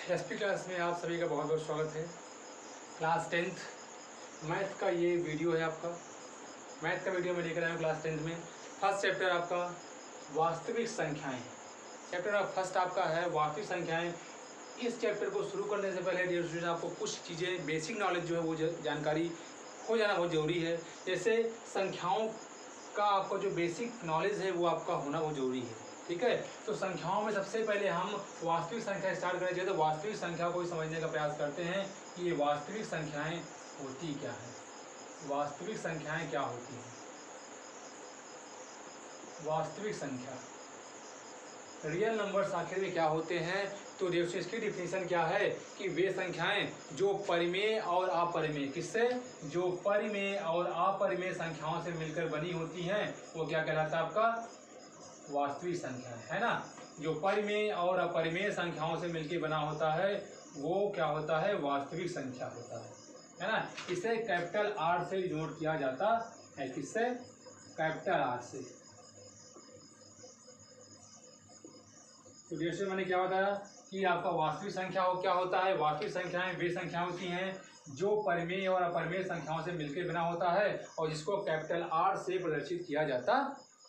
SP class में आप सभी का बहुत बहुत स्वागत है। क्लास 10th मैथ का ये वीडियो है आपका। मैथ का वीडियो में लेकर आया हूँ क्लास 10th में। फर्स्ट चैप्टर आपका वास्तविक संख्याएं। चैप्टर फर्स्ट आपका है वास्तविक संख्याएं। इस चैप्टर को शुरू करने से पहले डियर स्टूडेंट आपको कुछ चीज़ें बेसिक नॉलेज जो है वो जानकारी हो जाना बहुत ज़रूरी है। जैसे संख्याओं का आपको जो बेसिक नॉलेज है वो आपका होना बहुत ज़रूरी है। ठीक है, तो संख्याओं में सबसे पहले हम वास्तविक संख्या स्टार्ट करना चाहिए। तो वास्तविक संख्या को समझने का प्रयास करते हैं कि ये वास्तविक संख्याएं होती क्या है। वास्तविक संख्याएं क्या होती हैं? वास्तविक संख्या रियल नंबर्स आखिर में क्या होते हैं? तो देखिए इसकी डिफिनेशन क्या है कि वे संख्याएं जो परिमेय और अपरिमेय, किससे, जो परिमेय और अपरिमेय संख्याओं से मिलकर बनी होती हैं वो क्या कहलाता है? आपका वास्तविक संख्या है ना। जो परिमेय और अपरिमेय संख्याओं से मिलकर बना होता है वो क्या होता है? वास्तविक संख्या होता है ना। इसे कैपिटल आर से डिनोट किया जाता है। किससे? कैपिटल आर से। तो जैसे मैंने क्या बताया कि आपका वास्तविक संख्या हो क्या होता है? वास्तविक संख्याएं वे संख्या होती हैं जो परिमेय और अपरिमेय संख्याओं से मिलकर बना होता है और जिसको कैपिटल आर से प्रदर्शित किया जाता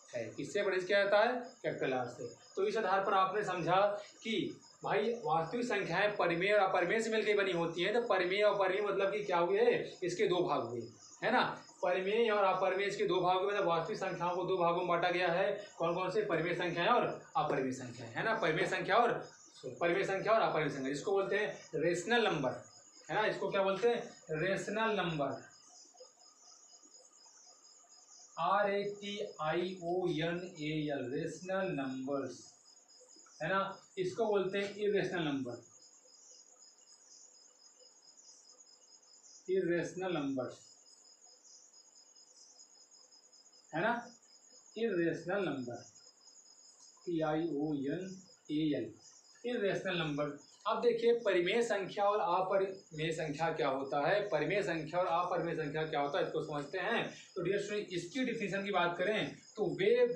है। किससे प्रदर्शित किया जाता है? कैपिटल आर से। तो इस आधार पर आपने समझा कि भाई वास्तविक संख्याएं परिमेय और अपरिमेय से मिलकर बनी होती हैं। तो परिमेय और अपरिमेय मतलब कि क्या हुए? इसके दो भाग हुए, है ना। परिमेय और अपरिमेय इसके दो भागों में, मतलब वास्तविक संख्याओं को दो भागों में बांटा गया है। कौन कौन से? परिमेय संख्याएं और अपरिमेय संख्याएं, है ना। परिमेय संख्या और अपरिमेय संख्या, जिसको बोलते हैं रेशनल नंबर, है ना। इसको क्या बोलते हैं? Rational number. RATIONAL, rational numbers, है ना। इसको बोलते हैं इरेशनल नंबर। इरेशनल नंबर्स, है ना। Irrational number, TIONAL, irrational number. अब देखिए परिमेय संख्या और अपरिमेय संख्या क्या होता है। परिमेय संख्या और अपरिमेय संख्या क्या होता है इसको समझते हैं। तो डियर स्टूडेंट इसकी डिफिनेशन की बात करें तो वे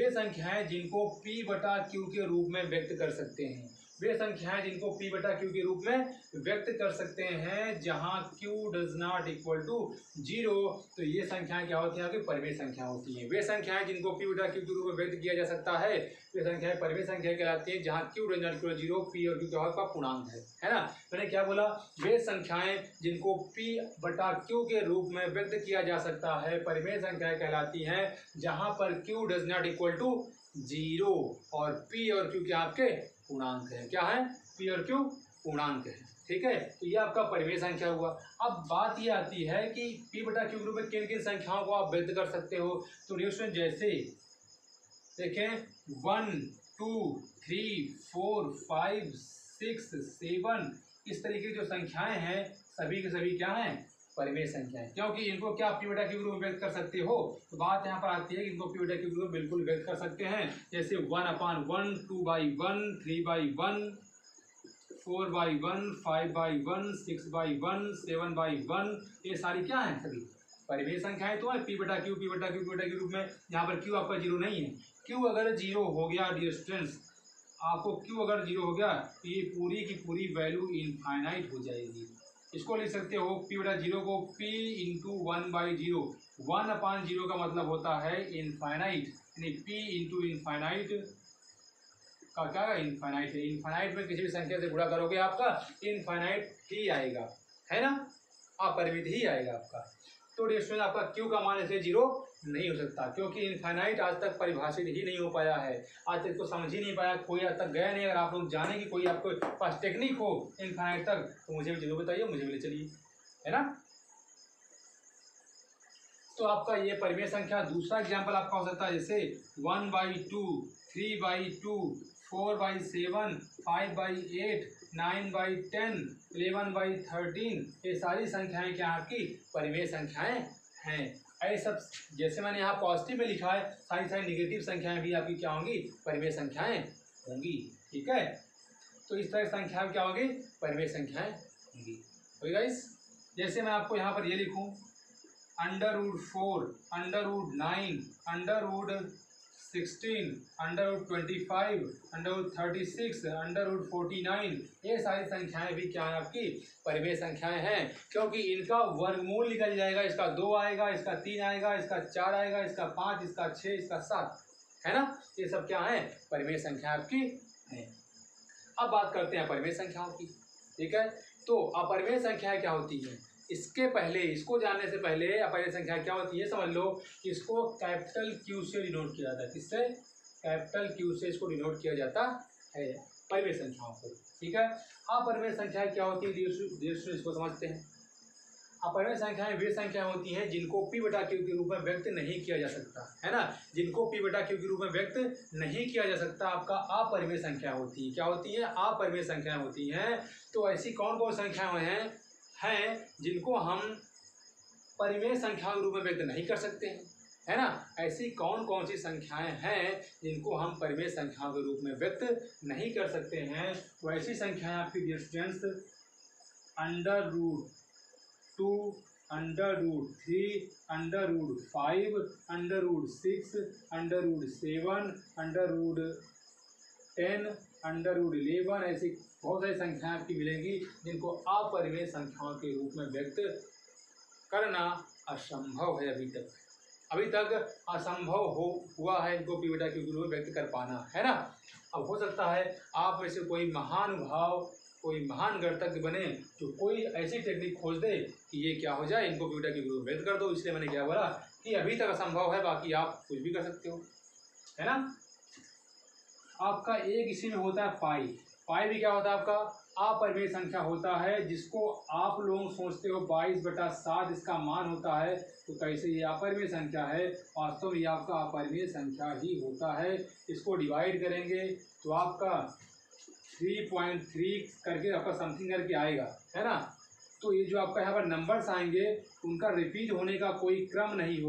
संख्याएं जिनको P/Q के रूप में व्यक्त कर सकते हैं। वे संख्याएं जिनको P/Q के रूप में व्यक्त कर सकते हैं जहां Q does not equal to 0। तो ये संख्याएं क्या होती हैं? आपकी परिमेय संख्या होती हैं। वे संख्याएं जिनको P/Q के रूप में व्यक्त किया जा सकता है वे संख्याएं परिमेय संख्या कहलाती हैं जहां Q does not equal 0, P और Q क्या होगा? पूर्णांक है ना। मैंने क्या बोला? वे संख्याएं जिनको P/Q के रूप में व्यक्त किया जा सकता है परिमेय संख्याएं कहलाती हैं जहां पर Q does not equal to 0 और P और Q क्या आपके पूर्णांक है। क्या है? P और Q पूर्णांक है। ठीक है, तो ये आपका परिमेय संख्या हुआ। अब बात ये आती है कि P/Q के रूप में किन किन संख्याओं को आप व्यक्त कर सकते हो। तो डियर जैसे देखें 1 2 3 4 5 6 7 इस तरीके की जो संख्याएं हैं सभी के सभी क्या हैं? परिमेय संख्याएं। क्योंकि इनको क्या P/Q के रूप में व्यक्त कर सकते हो। तो बात यहाँ पर आती है कि इनको P/Q के रूप में बिल्कुल व्यक्त कर सकते हैं। जैसे 1/1, 2/1, 3/1, 4/1, 5/1, 6/1, 7/1, ये सारी क्या है? सभी परिमेय संख्याएं तो है। P/Q के रूप में। यहाँ पर Q आपका 0 नहीं है। Q अगर 0 हो गया डियर स्टूडेंट्स, आपको Q अगर 0 हो गया तो ये पूरी की पूरी वैल्यू इनफाइनाइट हो जाएगी। इसको लिख सकते हो P/0 को P इंटू 1/0। 1/0 का मतलब होता है इनफाइनाइट, यानी P इंटू इनफाइनाइट का क्या है? इनफाइनाइट है। इनफाइनाइट में किसी भी संख्या से गुणा करोगे आपका इनफाइनाइट ही आएगा, है ना। अपरिमित ही आएगा आपका। तो डियर स्टूडेंट आपका Q का मान ऐसे 0 नहीं हो सकता क्योंकि इनफाइनाइट आज तक परिभाषित ही नहीं हो पाया है। आज तक तो समझ ही नहीं पाया, कोई आज तक गया नहीं। अगर आप लोग जाने कि कोई आपको पास टेक्निक हो इनफाइनाइट तक तो मुझे भी जरूर बताइए, मुझे भी ले चलिए, है ना। तो आपका ये परिमेय संख्या। दूसरा एग्जाम्पल आपका हो सकता है जैसे 1/2, 3/2, 4/7, 5/8, 9/10, 11/13, ये सारी संख्याएं क्या आपकी परिमेय संख्याएं हैं। ऐसे सब जैसे मैंने यहाँ पॉजिटिव में लिखा है सारी सारी निगेटिव संख्याएं भी आपकी क्या होंगी? परिमेय संख्याएं होंगी। ठीक है, तो इस तरह संख्याएं क्या होंगी? परिमेय संख्याएं होंगी। ओके गाइस, जैसे मैं आपको यहाँ पर ये लिखूँ √4, √9, 16, √25, √36, √49, ये सारी संख्याएं भी क्या है आपकी परिमेय संख्याएं हैं, क्योंकि इनका वर्गमूल निकल जाएगा। इसका 2 आएगा, इसका 3 आएगा, इसका 4 आएगा, इसका 5, इसका 6, इसका 7, है ना। ये सब क्या है परिमेय संख्या आपकी है। अब बात करते हैं अपरिमेय संख्याओं की, ठीक है। तो अपरिमेय संख्याएं क्या होती हैं, इसके पहले, इसको जानने से पहले अपरिमेय संख्या क्या होती है समझ लो। इसको कैपिटल क्यू से डिनोट किया जाता है। किससे? कैपिटल क्यू से इसको डिनोट किया जाता है परिमेय संख्याओं को, ठीक है। अपरिमेय संख्याएं क्या होती है इसको समझते हैं। अपरिमेय संख्याएं वे संख्याएं होती हैं जिनको पी बटा क्यू के रूप में व्यक्त नहीं किया जा सकता, है ना। जिनको पी बटा क्यू के रूप में व्यक्त नहीं किया जा सकता आपका अपरिमेय संख्या होती है। क्या होती है? अपरिमेय संख्याएं होती हैं। तो ऐसी कौन कौन संख्याएं हैं जिनको हम परिमेय संख्या के रूप में व्यक्त नहीं कर सकते हैं, है ना। ऐसी कौन कौन सी संख्याएं हैं जिनको हम परिमेय संख्याओं के रूप में व्यक्त नहीं कर सकते हैं? तो ऐसी संख्याएं आपकी डियर स्टूडेंट्स √2, √3, √5, √6, √7, √10, √11, ऐसी बहुत सारी संख्याएं आपकी मिलेंगी जिनको अपरिमेय संख्याओं के रूप में व्यक्त करना असंभव है। अभी तक असंभव हुआ है इनको पी बटा क्यू के रूप में व्यक्त कर पाना, है ना। अब हो सकता है आप में से कोई महानुभाव, कोई महान गणितज्ञ बने जो कोई ऐसी टेक्निक खोज दे कि ये क्या हो जाए, इनको पी बटा क्यू के रूप में व्यक्त कर दो। इसलिए मैंने क्या बोला कि अभी तक असंभव है, बाकी आप कुछ भी कर सकते हो, है ना। आपका एक इसी में होता है पाई भी क्या होता है आपका अपरिमेय संख्या होता है, जिसको आप लोग सोचते हो 22/7 इसका मान होता है। तो कैसे ये अपरिमेय संख्या है, वास्तव में ये आपका अपरिमेय संख्या ही होता है। इसको डिवाइड करेंगे तो आपका 3.3 करके आपका समथिंग करके आएगा, है ना। तो ये जो आपका यहाँ पर नंबर्स आएंगे उनका रिपीट होने का कोई क्रम नहीं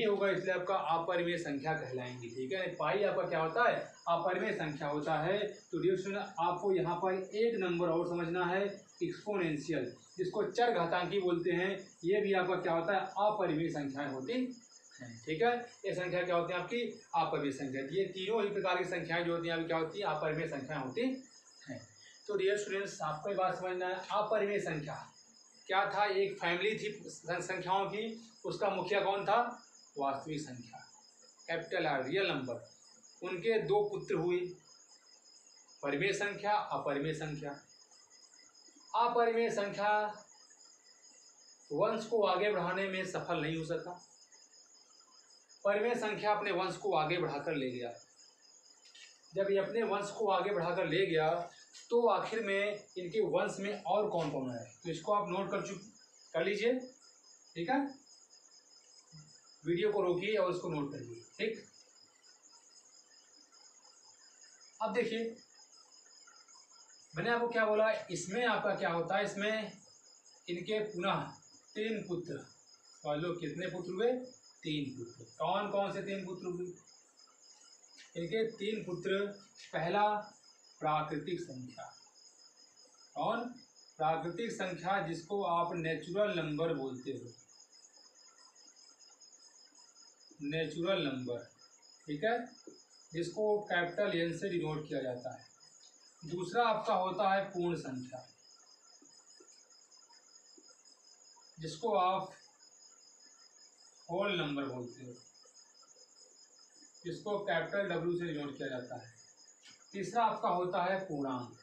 होगा, इसलिए आपका अपरिमेय संख्या कहलाएंगे, ठीक है। पाई आपका क्या होता है? अपरिमेय संख्या होता है। तो डियर स्टूडेंट आपको यहाँ पर एक नंबर और समझना है, एक्सपोनेंशियल, जिसको चर घातांकी बोलते हैं। ये भी आपका क्या होता है? अपरिमेय संख्याएं होती हैं, ठीक है। ये संख्या क्या होती है आपकी? अपरिमेय संख्या। ये तीनों ही प्रकार की संख्याएं जो होती हैं क्या होती है? अपरिमेय संख्याएं होती हैं। तो डियर स्टूडेंट्स आपको ये बात समझना है, अपरिमेय संख्या क्या था? एक फैमिली थी संख्याओं की, उसका मुखिया कौन था? वास्तविक संख्या, कैपिटल आर, रियल नंबर। उनके 2 पुत्र हुए, परिमेय संख्या, अपरिमेय संख्या। अपरिमेय संख्या वंश को आगे बढ़ाने में सफल नहीं हो सका, परिमेय संख्या अपने वंश को आगे बढ़ाकर ले गया। जब ये अपने वंश को आगे बढ़ाकर ले गया तो आखिर में इनके वंश में और कौन कौन है, तो इसको आप नोट कर लीजिए, ठीक है। वीडियो को रोकिए और इसको नोट करिए, ठीक। अब देखिए मैंने आपको क्या बोला, इसमें आपका क्या होता है, इसमें इनके पुनः 3 पुत्र। और लोग कितने पुत्र हुए? 3 पुत्र। कौन कौन से 3 पुत्र हुए? इनके 3 पुत्र। पहला प्राकृतिक संख्या। कौन? प्राकृतिक संख्या, जिसको आप नेचुरल नंबर बोलते हो, नेचुरल नंबर, ठीक है, जिसको कैपिटल एन से डिनोट किया जाता है। दूसरा आपका होता है पूर्ण संख्या, जिसको आप होल नंबर बोलते हो, जिसको कैपिटल डब्ल्यू से डिनोट किया जाता है। तीसरा आपका होता है पूर्णांक।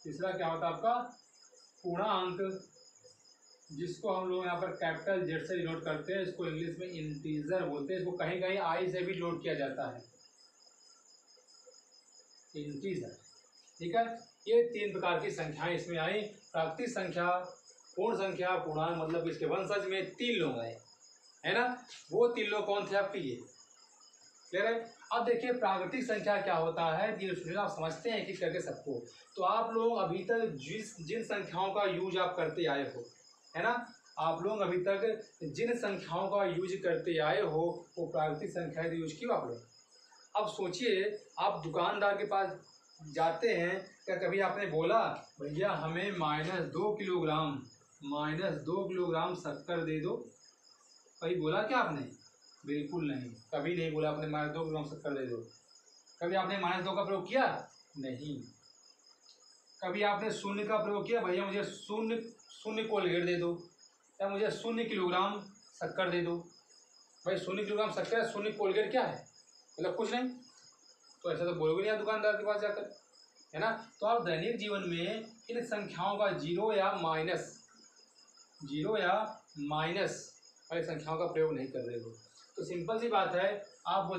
तीसरा क्या होता है आपका? पूर्णांक, जिसको हम लोग यहाँ पर कैपिटल जेड से डिनोट करते हैं। इसको इंग्लिश में इंटीजर बोलते हैं। इसको कहीं कहीं आई से भी डिनोट किया जाता है, इंटीजर, ठीक है। ये 3 प्रकार की संख्याएं इसमें आई, प्राकृतिक संख्या, पूर्ण संख्या, पूर्णांक। मतलब इसके वंशज में 3 लोग आए, है ना। वो 3 लोग कौन थे आपके? ये क्लियर है। अब देखिए प्राकृतिक संख्या क्या होता है, आप समझते हैं कि करके सबको। तो आप लोग अभी तक जिन संख्याओं का यूज आप करते आए हो, है ना, आप लोग अभी तक जिन संख्याओं का यूज करते आए हो वो प्राकृतिक संख्याएं यूज की आप लोग। अब सोचिए आप दुकानदार के पास जाते हैं, क्या कभी आपने बोला भैया हमें -2 किलोग्राम -2 किलोग्राम शक्कर दे दो। कभी बोला क्या आपने? बिल्कुल नहीं, कभी नहीं बोला आपने -2 किलोग्राम शक्कर दे दो। कभी आपने -2 का प्रयोग किया? नहीं। कभी आपने शून्य का प्रयोग किया? भैया मुझे शून्य शून्य कोलगेट दे दो, या मुझे 0 किलोग्राम शक्कर दे दो। भाई 0 किलोग्राम शक्कर है, 0 कोलगेट क्या है? मतलब कुछ नहीं। तो ऐसा तो बोलोगे नहीं आप दुकानदार के पास जाकर, है ना। तो आप दैनिक जीवन में इन संख्याओं का जीरो या माइनस वाली संख्याओं का प्रयोग नहीं कर रहे हो। तो सिंपल सी बात है, आप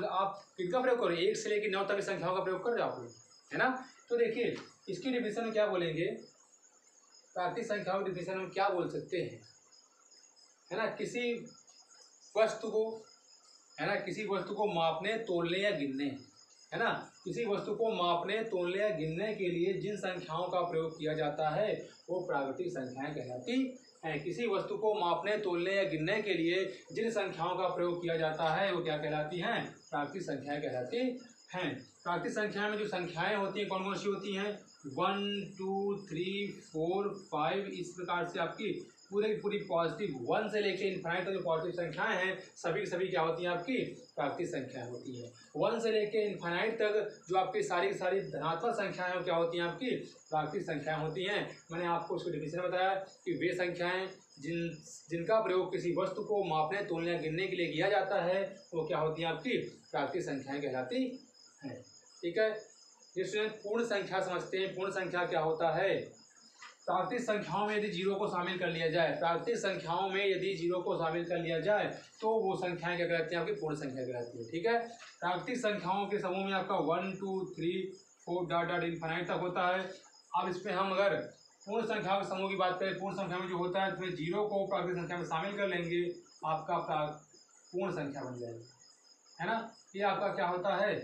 किसका प्रयोग करो? 1 से लेकर 9 तक की संख्याओं का प्रयोग कर जाओगे, है ना। तो देखिए इसकी डिफिनेशन में क्या बोलेंगे, प्राकृतिक संख्याओं की डिफिनेशन में क्या बोल सकते हैं, है ना। किसी वस्तु को, है ना, किसी वस्तु को मापने, तोलने या गिनने, है ना, किसी वस्तु को मापने, तोलने या गिनने के लिए जिन संख्याओं का प्रयोग किया जाता है वो प्राकृतिक संख्याएं कहलाती हैं। किसी वस्तु को मापने, तोलने या गिनने के लिए जिन संख्याओं का प्रयोग किया जाता है वो क्या कहलाती हैं? प्राकृतिक संख्याएं कहलाती हैं। प्राकृतिक संख्याएं में जो संख्याएं होती हैं कौन कौन सी होती हैं? 1 2 3 4 5, इस प्रकार से आपकी पूरी की पूरी पॉजिटिव 1 से लेके इनफाइनाइट तक जो पॉजिटिव संख्याएं हैं सभी की सभी क्या होती हैं? आपकी प्राकृतिक संख्याएं होती हैं। 1 से लेके इनफाइनाइट तक जो आपकी सारी की सारी धनात्मक संख्याएं हैं क्या होती हैं? आपकी प्राकृतिक संख्याएं होती हैं। मैंने आपको उसको डिफिनेशन बताया कि वे संख्याएं जिनका प्रयोग किसी वस्तु को मापने, तोलने या गिनने के लिए किया जाता है वो क्या होती हैं? आपकी प्राकृतिक संख्याएं कहलाती हैं। ठीक है, जिसमें पूर्ण संख्या समझते हैं। पूर्ण संख्या क्या होता है? प्राकृतिक संख्याओं में यदि जीरो को शामिल कर लिया जाए, प्राकृतिक संख्याओं में यदि जीरो को शामिल कर लिया जाए तो वो संख्याएं क्या कहलाती हैं? आपकी पूर्ण संख्या कहलाती है। ठीक है, प्राकृतिक संख्याओं के समूह में आपका 1 2 3 4 डॉट डॉट इनफाइनाइट तक होता है। अब इसमें हम अगर पूर्ण संख्याओं के समूह की बात करें, पूर्ण संख्या में जो होता है उसमें जीरो को प्राकृतिक संख्या में शामिल कर लेंगे, आपका पूर्ण संख्या बन जाएगी, है ना। ये आपका क्या होता है?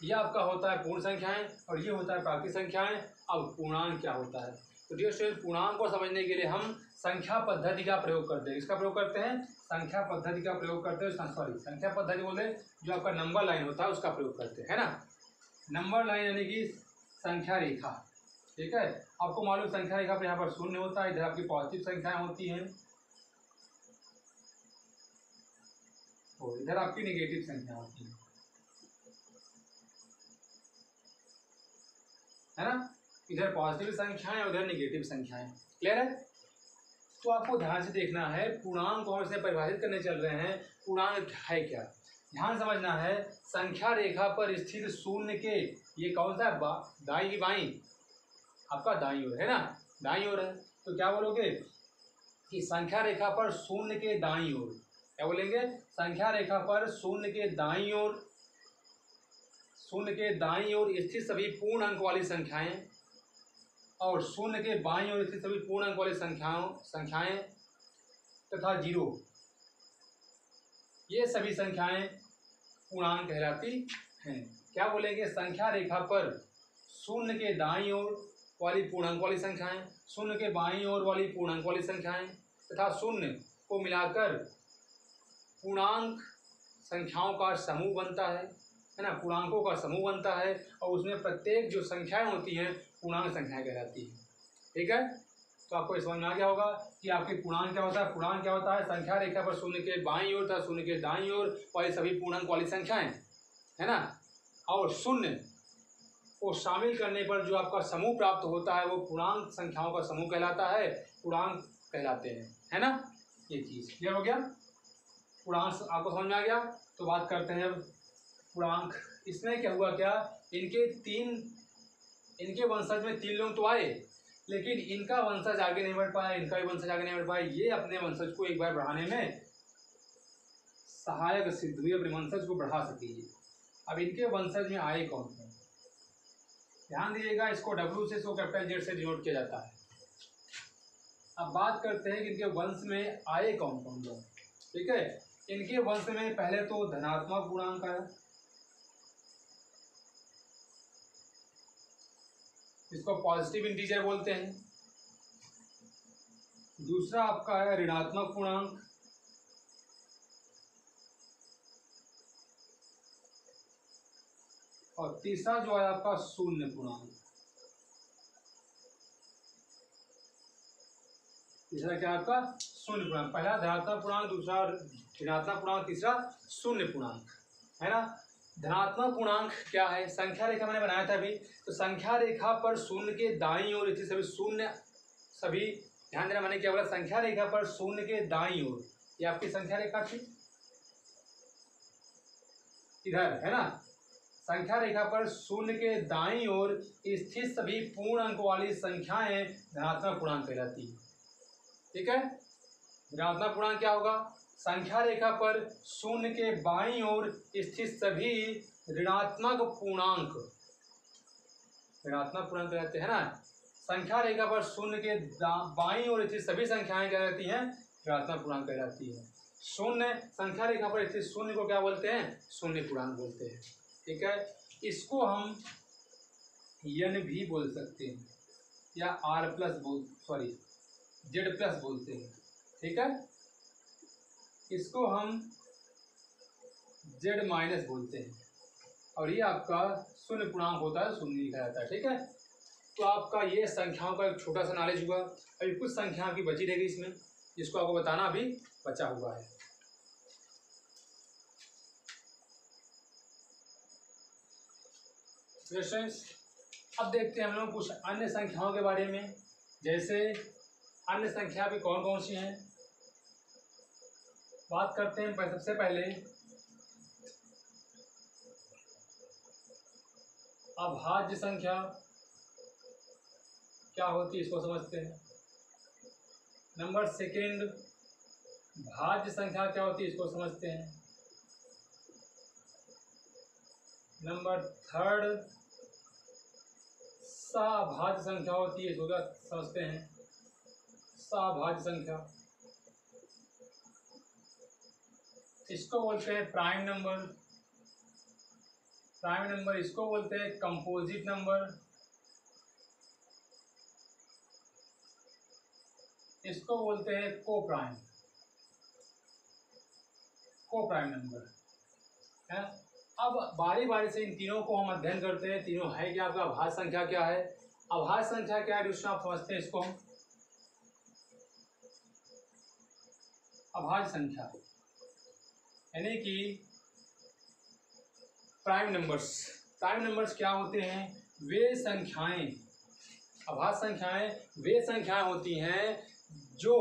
ये आपका होता है पूर्ण संख्याएं और ये होता है प्राकृतिक संख्याएं। अब पूर्णांक क्या होता है? तो डियर स्टूडेंट, पूर्णांक को समझने के लिए हम संख्या पद्धति का प्रयोग करते हैं। इसका प्रयोग करते हैं, संख्या पद्धति का प्रयोग करते हैं। सॉरी, संख्या पद्धति बोले जो आपका नंबर लाइन होता है उसका प्रयोग करते हैं, है ना। नंबर लाइन यानी कि संख्या रेखा। ठीक है, आपको मालूम संख्या रेखा पर यहाँ पर शून्य होता है, इधर आपकी पॉजिटिव संख्याएं होती हैं और इधर आपकी निगेटिव संख्या होती है, है ना। इधर पॉजिटिव संख्याएं उधर निगेटिव संख्याएं। क्लियर है? तो आपको ध्यान से देखना है, पूर्णांक को हम इसे परिभाषित करने चल रहे हैं। पूर्णांक है क्या? ध्यान समझना है। संख्या रेखा पर स्थित शून्य के, ये कौन सा है? दाईं की बाईं? आपका दाईं ओर, है ना, दाईं ओर है। तो क्या बोलोगे कि संख्या रेखा पर शून्य के दाईं ओर, क्या बोलेंगे? संख्या रेखा पर शून्य के दाईं ओर, शून्य के दाईं ओर स्थित सभी पूर्ण अंक वाली संख्याएं और शून्य के बाईं ओर स्थित सभी पूर्ण अंक वाली संख्याएं तथा जीरो, ये सभी संख्याएं पूर्णांक कहलाती हैं। क्या बोलेंगे? संख्या रेखा पर शून्य के दाईं ओर वाली पूर्णांक वाली संख्याएं, शून्य के बाईं ओर वाली पूर्णांक वाली संख्याएं तथा शून्य को मिलाकर पूर्णांक संख्याओं का समूह बनता है ना, पूर्णांकों का समूह बनता है और उसमें प्रत्येक जो संख्याएं होती हैं पूर्णांक संख्याएं कहलाती हैं। ठीक है, तो आपको समझ में आ गया होगा कि आपकी पूर्णांक क्या होता है। पूर्णांक क्या होता है? संख्या रेखा पर शून्य के बाईं ओर तथा शून्य के दाईं ओर वाली सभी पूर्णांक वाली संख्याएं, है ना, और शून्य को शामिल करने पर जो आपका समूह प्राप्त होता है वो पूर्णांक संख्याओं का समूह कहलाता है, पूर्णांक कहलाते हैं, है ना। ये चीज क्लियर हो गया? पूर्णांक आपको समझ में आ गया। तो बात करते हैं अब पूर्णांक। इसमें क्या हुआ, क्या इनके वंशज में 3 लोग तो आए लेकिन इनका वंशज आगे नहीं बढ़ पाया, इनका भी वंशज आगे नहीं बढ़ पाया। ये अपने वंशज को एक बार बढ़ाने में सहायक सिद्ध हुई, अपने वंशज को बढ़ा सकेगी। अब इनके वंशज में आए कौन कौन? ध्यान दीजिएगा, इसको W से, इसको कैपिटल Z से डिनोट किया जाता है। अब बात करते हैं कि इनके वंश में आए कौन कौन लोग। ठीक है, इनके वंश में पहले तो धनात्मक पूर्णांक आया, इसको पॉजिटिव इंटीजर बोलते हैं। दूसरा आपका है ऋणात्मक पूर्णांक, और तीसरा जो है आपका शून्य पूर्णांक। तीसरा क्या आपका शून्य पूर्णांक, पहला धनात्मक पूर्णांक, दूसरा ऋणात्मक पूर्णांक, तीसरा शून्य पूर्णांक, है ना। धनात्मक पूर्णांक क्या है, संख्या रेखा मैंने बनाया था अभी, तो संख्या रेखा पर शून्य के दाईं ओर स्थित सभी शून्य, सभी ध्यान देना, मैंने क्या बोला, संख्या रेखा पर शून्य के दाईं ओर, ये आपकी संख्या रेखा थी इधर, है ना। संख्या रेखा पर शून्य के दाईं ओर स्थित सभी पूर्ण अंक वाली संख्याएं धनात्मक पूर्णांक कहलाती है। ठीक है, धनात्मक पूर्णांक क्या होगा, संख्या रेखा पर शून्य के बाईं ओर स्थित सभी ऋणात्मक पूर्णांक, ऋणात्मक पूर्णांक कहलाते हैं ना। संख्या रेखा पर शून्य के बाईं ओर स्थित सभी संख्याएं क्या कहलाती हैं, ऋणात्मक पूर्णांक कहलाती है। शून्य, संख्या रेखा पर स्थित शून्य को क्या बोलते हैं, शून्य पूर्णांक बोलते हैं। ठीक है, इसको हम यन भी बोल सकते हैं या आर प्लस जेड प्लस बोलते हैं। ठीक है, इसको हम जेड माइनस बोलते हैं और ये आपका शून्य पूर्णांक होता है, शून्य लिखा जाता है। ठीक है, तो आपका ये संख्याओं का एक छोटा सा नॉलेज हुआ। अभी कुछ संख्याओं की बची रहेगी इसमें, जिसको आपको बताना अभी बचा हुआ है। अब देखते हैं हम लोग कुछ अन्य संख्याओं के बारे में, जैसे अन्य संख्या भी कौन कौन सी हैं, बात करते हैं। सबसे पहले अभाज्य संख्या क्या होती है, इसको समझते हैं। नंबर सेकेंड, भाज्य संख्या क्या होती है, इसको समझते हैं। नंबर थर्ड, सभाज्य संख्या होती है, इसको समझते हैं, सभाज्य संख्या, इसको बोलते हैं प्राइम नंबर। प्राइम नंबर इसको बोलते हैं कंपोजिट नंबर, इसको बोलते हैं को प्राइम नंबर है। अब बारी बारी से इन तीनों को हम अध्ययन करते हैं। तीनों है क्या, आपका अभाज्य संख्या क्या है, अभाज्य संख्या क्या है, दूसरा आप समझते हैं इसको। अभाज्य संख्या यानी कि प्राइम नंबर्स क्या होते हैं, वे संख्याएं, अभाज्य संख्याएं वे संख्याएं होती हैं जो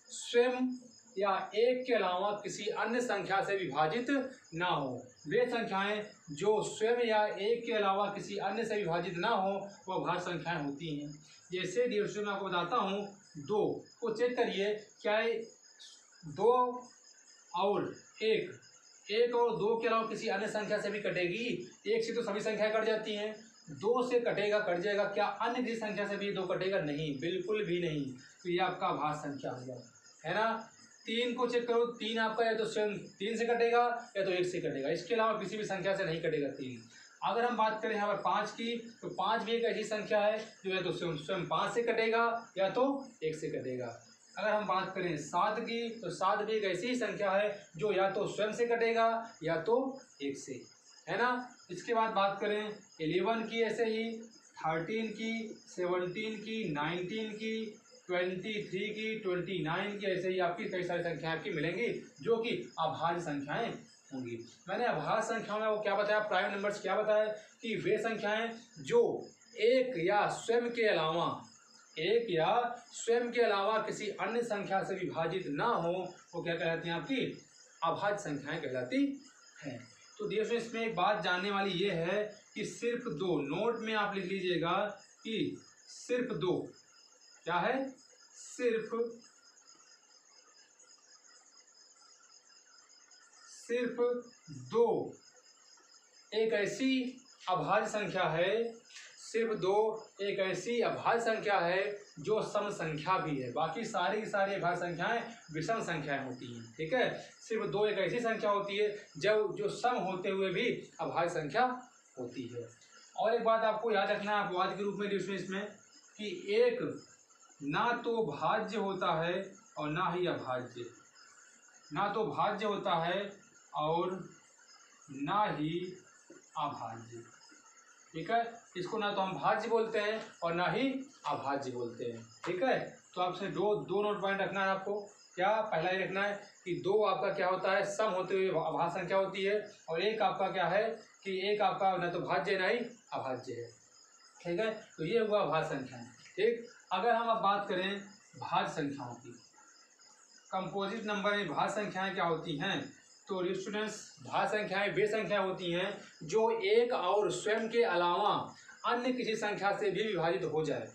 स्वयं या एक के अलावा किसी अन्य संख्या से विभाजित ना हो। वे संख्याएं जो स्वयं या एक के अलावा किसी अन्य से विभाजित ना हो, वो अभाज्य संख्याएं होती हैं। जैसे डिविजन में आपको बताता हूँ, 2 को चेक करिए, क्या 2 और 1 और 2 के अलावा किसी अन्य संख्या से भी कटेगी। 1 से तो सभी संख्याएं कट जाती हैं, 2 से कटेगा, कट जाएगा। क्या अन्य किसी संख्या से भी 2 कटेगा? नहीं, बिल्कुल भी नहीं। तो ये आपका अभाज्य संख्या हो गया, है ना। 3 को चेक करो, 3 आपका या तो स्वयं 3 से कटेगा या तो 1 से कटेगा, इसके अलावा किसी भी संख्या से नहीं कटेगा 3। अगर हम बात करें यहाँ पर 5 की, तो 5 भी एक ऐसी संख्या है जो या तो स्वयं 5 से कटेगा या तो 1 से कटेगा। अगर हम बात करें 7 की, तो 7 भी एक ऐसी संख्या है जो या तो स्वयं से कटेगा या तो 1 से, है ना। इसके बाद बात करें 11 की, ऐसे ही 13 की, 17 की, 19 की, 23 की, 29 की, ऐसे ही आपकी कई सारी संख्याएं आपकी मिलेंगी जो कि अभाज्य संख्याएं होंगी। मैंने अभाज्य संख्याओं में वो क्या बताया, प्राइम नंबर्स क्या बताया कि वे संख्याएं जो एक या स्वयं के अलावा किसी अन्य संख्या से विभाजित ना हो, वो क्या कहलाती हैं, आपकी अभाज्य संख्याएं कहलाती हैं। तो देखो, इसमें एक बात जानने वाली ये है कि सिर्फ 2, नोट में आप लिख लीजिएगा कि सिर्फ 2 क्या है, सिर्फ 2 एक ऐसी अभाज्य संख्या है, सिर्फ 2 एक ऐसी अभाज्य संख्या है जो सम संख्या भी है। बाकी सारी की सारी अभाज्य संख्याएं विषम संख्याएं होती हैं। ठीक है, सिर्फ 2 एक ऐसी संख्या होती है जो सम होते हुए भी अभाज्य संख्या होती है। और एक बात आपको याद रखना है अपवाद के रूप में इसमें कि एक ना तो भाज्य होता है और ना ही अभाज्य, ना तो भाज्य होता है और ना ही अभाज्य। ठीक है, इसको ना तो हम भाज्य बोलते हैं और ना ही अभाज्य बोलते हैं। ठीक है, तो आपसे दो नोट पॉइंट रखना है आपको। क्या पहला ये रखना है कि 2 आपका क्या होता है, सम होते हुए अभाज्य संख्या होती है, और 1 आपका क्या है कि 1 आपका न तो भाज्य न ही अभाज्य है। ठीक है, तो ये हुआ भाज्य संख्या। ठीक, अगर हम अब बात करें भाज्य संख्याओं की, कंपोजिट नंबर में भाज्य संख्याएं क्या होती हैं, तो स्टूडेंट्स भाज्य संख्याएं वे संख्या होती हैं जो एक और स्वयं के अलावा अन्य किसी संख्या से भी विभाजित हो जाए।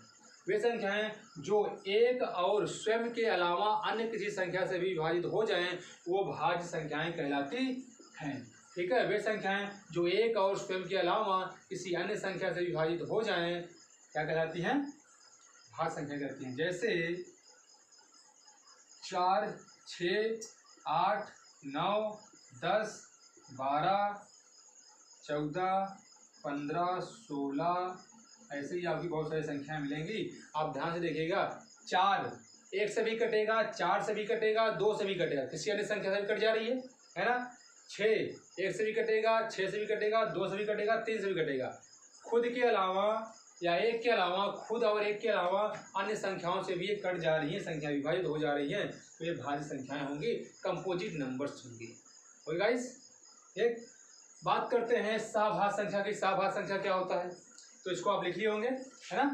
वे संख्याएं जो एक और स्वयं के अलावा अन्य किसी संख्या से भी विभाजित हो जाएं वो भाज्य संख्याएं कहलाती हैं। ठीक है, वे संख्याएं जो एक और स्वयं के अलावा किसी अन्य संख्या से विभाजित हो जाएं क्या कहलाती हैं, भाज्य संख्या कहती हैं। जैसे 4, 6, 8, 9, 10, 12, 14, 15, 16, ऐसे ही आपकी बहुत सारी संख्याएं मिलेंगी। आप ध्यान से देखिएगा, 4 1 से भी कटेगा, 4 से भी कटेगा, 2 से भी कटेगा, किसी अन्य संख्या से भी कट जा रही है ना। 6 1 से भी कटेगा, 6 से भी कटेगा, 2 से भी कटेगा, 3 से भी कटेगा। खुद के अलावा या एक के अलावा, खुद और एक के अलावा अन्य संख्याओं से भी ये कट जा रही है, संख्या विभाजित हो जा रही है, तो ये भाज्य संख्याएं होंगी, कंपोजिट नंबर्स होंगी। ओके गाइस, एक बात करते हैं सहभाज्य संख्या की। सहभाज्य संख्या क्या होता है, तो इसको आप लिख लिए होंगे, है ना।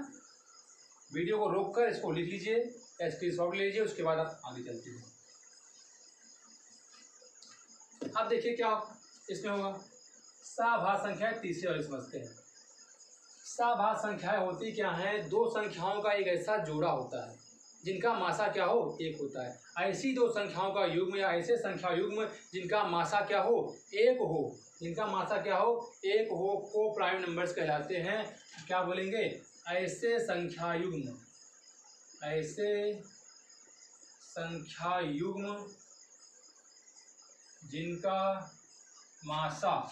वीडियो को रोककर इसको लिख लीजिए या स्क्रीनशॉट ले लीजिए, उसके बाद आप आगे चलते हैं। अब देखिए क्या इसमें होगा, सहभाज्य संख्या तीसरी वाली समझते हैं। सहभाज्य संख्याएं होती क्या हैं, 2 संख्याओं का एक ऐसा जोड़ा होता है जिनका मासा क्या हो, 1 होता है। ऐसी 2 संख्याओं का युग्म या ऐसे संख्या युग्म जिनका मासा क्या हो, 1 हो, जिनका मासा क्या हो, 1 हो, को प्राइम नंबर्स कहलाते हैं। क्या बोलेंगे, ऐसे संख्या युग्म, ऐसे संख्या युग्म जिनका मासा,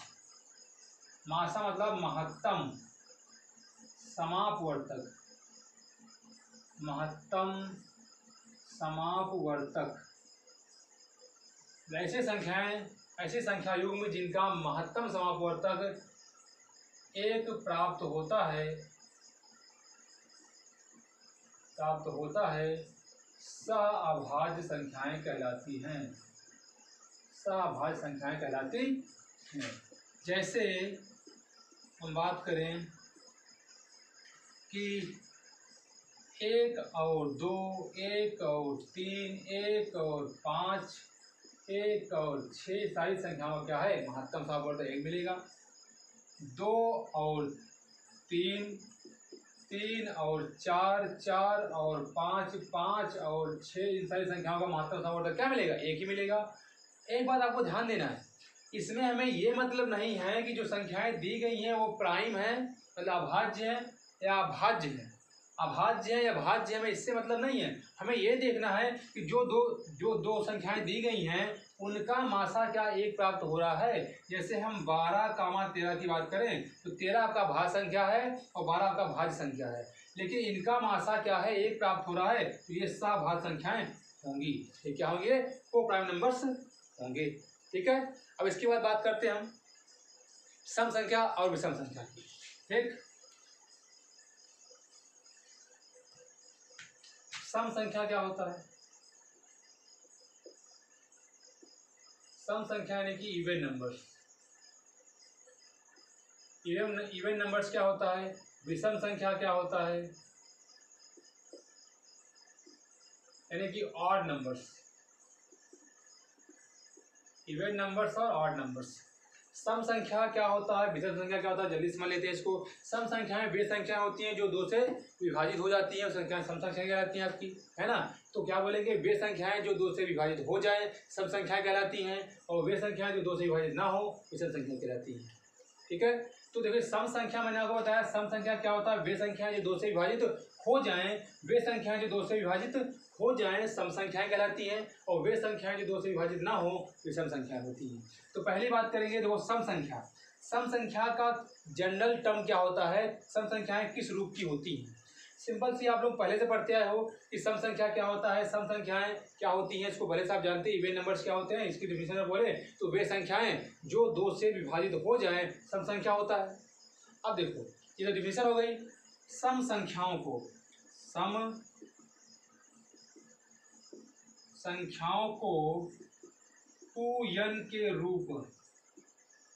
मासा मतलब महत्तम समापवर्तक, महत्तम समापवर्तक, ऐसे संख्याएं, ऐसी संख्या युग्म जिनका महत्तम समापवर्तक 1 प्राप्त होता है, सहअभाज्य संख्याएं कहलाती हैं, सहअभाज्य संख्याएं कहलाती हैं। जैसे हम बात करें कि 1 और 2, 1 और 3, 1 और 5, 1 और 6 सारी संख्याओं का क्या है, महत्तम समापवर्तक 1 मिलेगा। 2 और 3, 3 और 4, 4 और 5, 5 और 6, इन सारी संख्याओं का महत्तम समापवर्तक क्या मिलेगा, 1 ही मिलेगा। एक बात आपको ध्यान देना है, इसमें हमें ये मतलब नहीं है कि जो संख्याएं दी गई हैं वो प्राइम है, मतलब अभाज्य है या अभाज्य है, अभाज्य है या भाज्य है, हमें इससे मतलब नहीं है। हमें ये देखना है कि जो दो संख्याएं दी गई हैं उनका मासा क्या 1 प्राप्त हो रहा है। जैसे हम 12, 13 की बात करें तो 13 आपका भाज्य संख्या है और 12 आपका भाज्य संख्या है, लेकिन इनका मासा क्या है, 1 प्राप्त हो रहा है, तो ये सहभाज्य संख्याएं होंगी। ये क्या होंगे, को प्राइम नंबर्स होंगे। ठीक है, अब इसके बाद बात करते हैं हम सम संख्या और विषम संख्या की। ठीक, सम संख्या क्या होता है, सम संख्या यानी कि इवन नंबर्स। इवन नंबर्स क्या होता है, विषम संख्या क्या होता है, यानी कि ऑड नंबर्स। इवन नंबर्स और ऑड नंबर्स। सम संख्या क्या होता है, विषम संख्या क्या होता है, जल्दी समझ लेते हैं इसको। सम संख्याएं वे संख्याएं होती हैं जो 2 से विभाजित हो जाती हैं, संख्याएं सम संख्या कहलाती हैं आपकी, है ना। तो क्या बोलेंगे, वे संख्याएं जो 2 से विभाजित हो जाए सम संख्या कहलाती हैं, और वे संख्याएं जो 2 से विभाजित ना हो विषम संख्या कहलाती हैं। ठीक है, तो देखिए सम संख्या मैंने आपको बताया, सम संख्या क्या होता है, वे संख्याएं जो 2 से विभाजित हो जाएं, वे संख्याएं जो 2 से विभाजित हो जाएं सम संख्याएं कहलाती हैं, और वे संख्याएं जो 2 से विभाजित ना हो विषम संख्याएं होती हैं। तो पहली बात करेंगे देखो सम संख्या। सम संख्या का जनरल टर्म क्या होता है, सम संख्याएं किस रूप की होती हैं। सिंपल सी आप लोग पहले से पढ़ते आए हो कि सम संख्या क्या होता है, सम संख्याएं क्या होती हैं, इसको भले से आप जानते हैं। इवन नंबर्स क्या होते हैं, इसकी डिफिनेशन में बोले तो वे संख्याएं जो 2 से विभाजित हो जाएं सम संख्या होता है। अब देखो ये तो डिफिनेशन हो गई। सम संख्याओं को, सम संख्याओं को 2n के रूप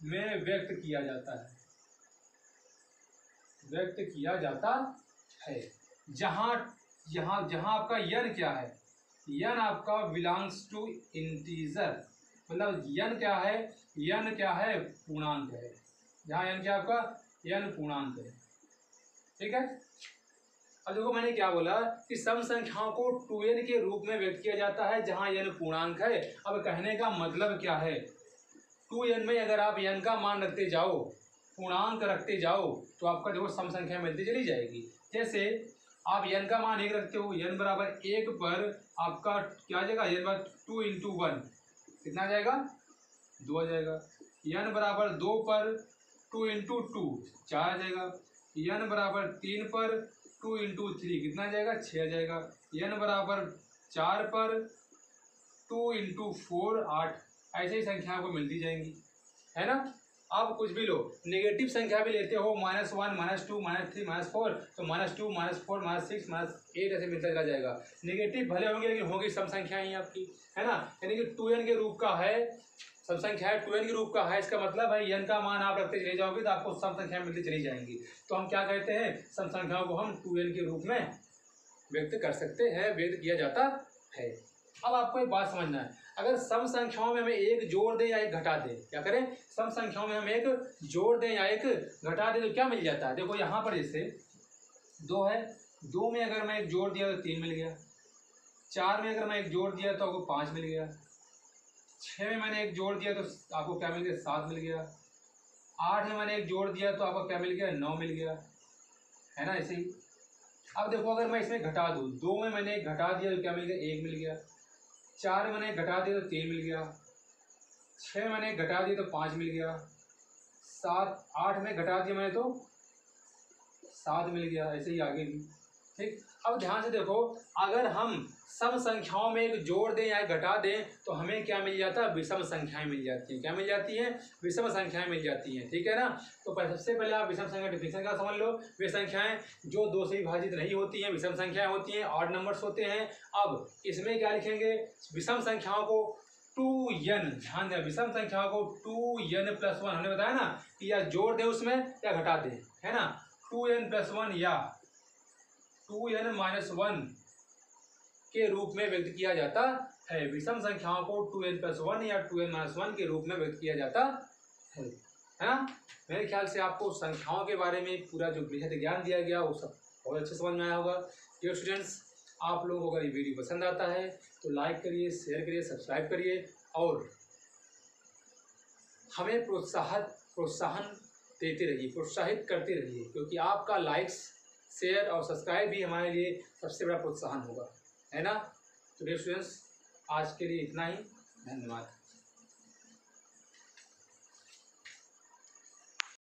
में व्यक्त किया जाता है, जहां आपका n क्या है, n आपका बिलोंग्स टू इंटीजर, मतलब n क्या है पूर्णांक है, जहां n क्या आपका n पूर्णांक है। ठीक है, अब देखो मैंने क्या बोला कि सम संख्याओं को 2n के रूप में व्यक्त किया जाता है जहां n पूर्णांक है। अब कहने का मतलब क्या है, 2n में अगर आप n का मान रखते जाओ, पूर्णांक रखते जाओ, तो आपका देखो सम संख्या मिलती चली जाएगी। जैसे आप n का मान 1 रखते हो, n बराबर 1 पर आपका क्या आ जाएगा, n बराबर 2 इंटू 1 कितना आ जाएगा, 2 आ जाएगा। n बराबर 2 पर 2 इंटू 2 4 आ जाएगा। n बराबर 3 पर 2 इंटू 3 कितना आ जाएगा, 6 आ जाएगा। n बराबर 4 पर 2 इंटू 4 8, ऐसे ही संख्या आपको मिलती जाएंगी, है ना। आप कुछ भी लो, नेगेटिव संख्या भी लेते हो, -1 -2 -3 -4, तो -2 -4 -6 -8 ऐसे मिलता चला जाएगा। नेगेटिव भले होंगे लेकिन होगी सम संख्या ही आपकी, है ना। यानी कि 2n के रूप का है, सम संख्या है 2n के रूप का है, इसका मतलब है n का मान आप रखते चले जाओगे तो आपको सम संख्या मिलती चली जाएंगी। तो हम क्या कहते हैं, सम संख्याओं को हम 2n के रूप में व्यक्त कर सकते हैं, व्यक्त किया जाता है। अब आपको एक बात समझना है, अगर सम संख्याओं में हमें एक जोड़ दें या एक घटा दें, क्या करें, सम संख्याओं में हम एक जोड़ दें या एक घटा दें तो क्या मिल जाता है। देखो यहाँ पर जैसे 2 है, 2 में अगर मैं एक जोड़ दिया तो 3 मिल गया, 4 में अगर मैं एक जोड़ दिया तो आपको 5 मिल गया, 6 में मैंने एक जोड़ दिया तो आपको क्या मिल गया, 7 मिल गया, 8 में मैंने एक जोड़ दिया तो आपको क्या मिल गया, 9 मिल गया, है ना। ऐसे ही अब देखो अगर मैं इसमें घटा दूँ, 2 में मैंने एक घटा दिया तो क्या मिल गया, 1 मिल गया, 4 में मैंने एक घटा दिया तो 3 मिल गया, 6 में मैंने एक घटा दिया तो 5 मिल गया, 8 में घटा दिया मैंने तो 7 मिल गया, ऐसे ही आगे भी। ठीक, अब ध्यान से देखो, अगर हम सम संख्याओं में एक जोड़ दें या घटा दें तो हमें क्या मिल जाता है, विषम संख्याएं मिल जाती हैं। क्या मिल जाती हैं, विषम संख्याएं मिल जाती हैं। ठीक है ना। तो सबसे पहले आप विषम संख्या डिफिनेशन का समझ लो। वे संख्याएं जो 2 से विभाजित नहीं होती हैं विषम संख्याएं होती हैं, ऑड नंबर्स होते हैं। अब इसमें क्या लिखेंगे, विषम संख्याओं को 2n, ध्यान दें, विषम संख्याओं को 2n+1 हमने बताया ना कि या जोड़ दें उसमें या घटा दें, है ना। 2n+1 या 2n-1 के रूप में व्यक्त किया जाता है। विषम संख्याओं को 2n+1 या 2n-1 के रूप में व्यक्त किया जाता है ना। मेरे ख्याल से आपको संख्याओं के बारे में पूरा जो बेहद ज्ञान दिया गया वो सब बहुत अच्छे समझ में आया होगा। डियर स्टूडेंट्स, आप लोगों को अगर ये वीडियो पसंद आता है तो लाइक करिए, शेयर करिए, सब्सक्राइब करिए और हमें प्रोत्साहन देते रहिए, प्रोत्साहित करते रहिए, क्योंकि आपका लाइक्स, शेयर और सब्सक्राइब भी हमारे लिए सबसे बड़ा प्रोत्साहन होगा, है ना। तो डियर स्टूडेंट्स, आज के लिए इतना ही, धन्यवाद।